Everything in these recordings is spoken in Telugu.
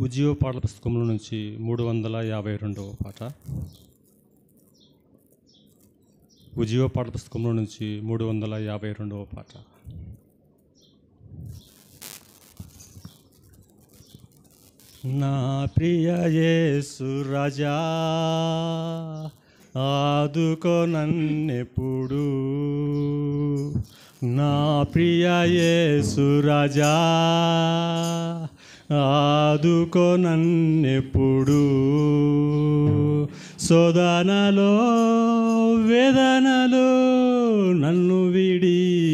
ఉజ్జీవ పాటల పుస్తకంలో నుంచి 352వ పాట. ఉజ్జీవ పాటల పుస్తకంలో నుంచి 352వ పాట. నా ప్రియ యేసు రాజా ఆదుకో నన్నెప్పుడు, నా ప్రియ యేసు రాజా ఆదుకో నన్నెప్పుడు, శోధనలో వేదనలో నన్ను విడిపోనీయకు,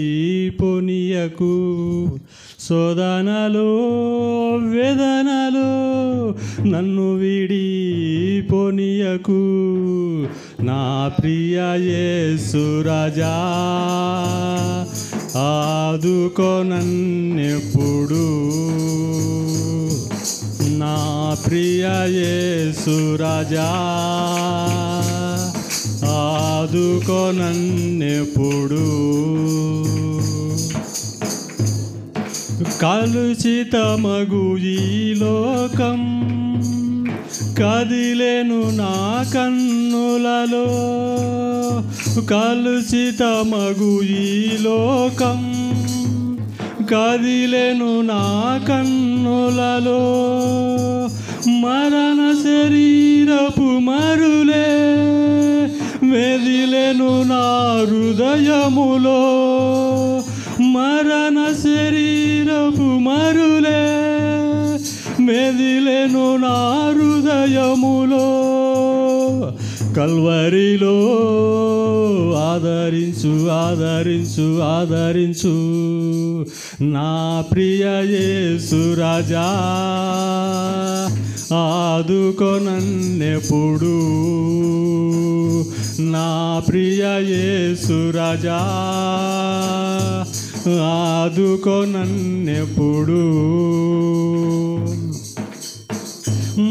శోధనలో వేదనలో నన్ను విడిపోనీయకు, నా ప్రియ యేసు రాజా ఆదుకో నన్నెప్పుడు, నా ప్రియ యేసు రాజా ఆదుకో నన్నెప్పుడు. కలుషితమగు ఈ లోకం కదిలేను నా కన్నులలో, కలుషితమగు ఈ లోకం కదిలేను నా కన్నులలో, మరణ శరీరపు మరులే మెదిలేను నా హృదయములో, మరణ శరీరపు మరులే మెదిలేను నా హృదయములో, కల్వరిలో ఆదరించు ఆదరించు ఆదరించు, నా ప్రియ యేసు రాజా ఆదుకో నన్నెప్పుడు, నా ప్రియ యేసు రాజా ఆదుకో నన్నెప్పుడు.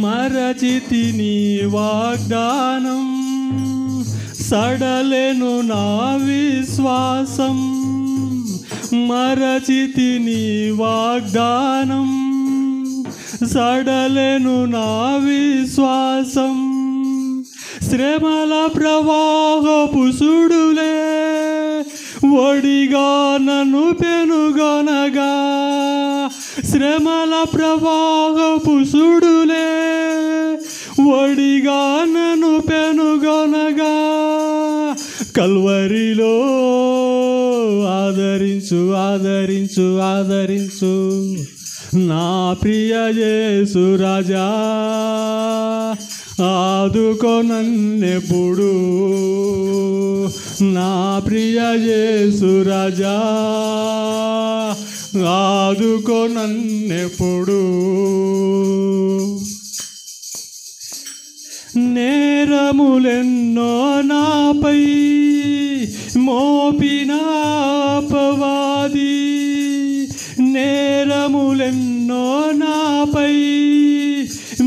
మరచితిని వాగ్దానం సడలేను నా విశ్వాసం, మరచితిని వాగ్దానం సడలేను నా విశ్వాసం, శ్రమల ప్రవాహపు సుడులే ఒడిగా నన్ను పెనుగొనగా, శ్రమల ప్రవాహపు సుడులే ఒడిగా నన్ను పెనుగొనగా, కల్వరిలో ఆదరించు ఆదరించు ఆదరించు, నా ప్రియ యేసు రాజా ఆదుకో నన్నెప్పుడు, నా ప్రియ యేసు రాజా ఆదుకో నన్నెప్పుడు. నేరములెన్నో నాపై మోపిన అపవాది, నేరములెన్నో నాపై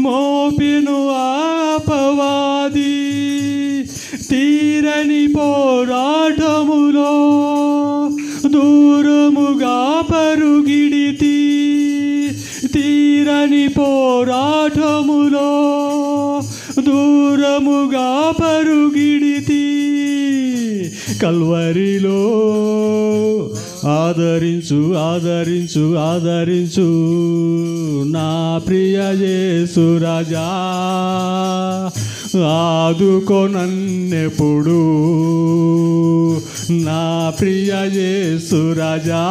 మోపిను అపవాది, తీరని పోరాటములో దూరముగా పరుగిడితి, తీరని పోరాటములో దూరముగా పరుగిడితి, కల్వరిలో ఆదరించు ఆదరించు ఆదరించు, నా ప్రియ యేసు రాజా ఆదుకో నన్నెప్పుడు, నా ప్రియ యేసు రాజా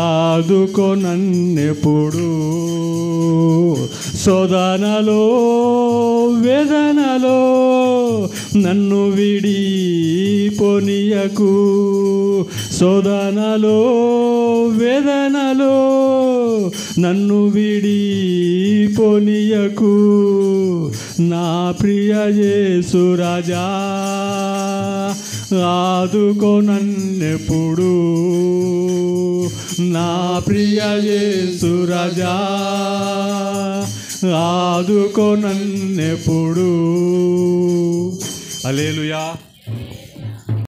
ఆదుకో నన్నెప్పుడు, శోధనలో వేదనలో నన్ను విడిపోనీయకు, శోధనలో వేదనలో నన్ను విడిపోనీయకు, నా ప్రియ యేసు రాజా ఆదుకో నన్నెప్పుడు, నా ప్రియ యేసు రాజా ఆదుకో నన్నెప్పుడు. హల్లెలూయా.